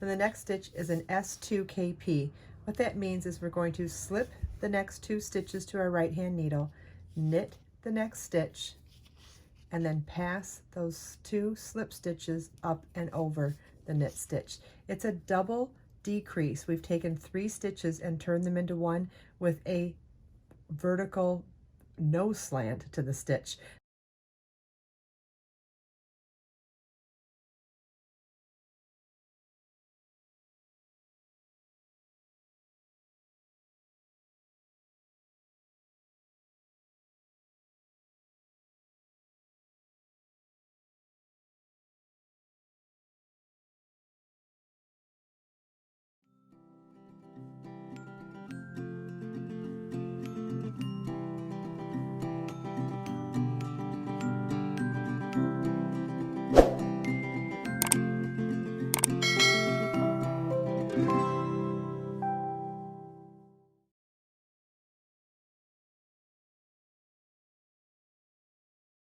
And the next stitch is an S2KP. What that means is we're going to slip the next 2 stitches to our right hand needle, knit the next stitch, and then pass those 2 slip stitches up and over the knit stitch. It's a double decrease. We've taken 3 stitches and turned them into 1 with a vertical no slant to the stitch.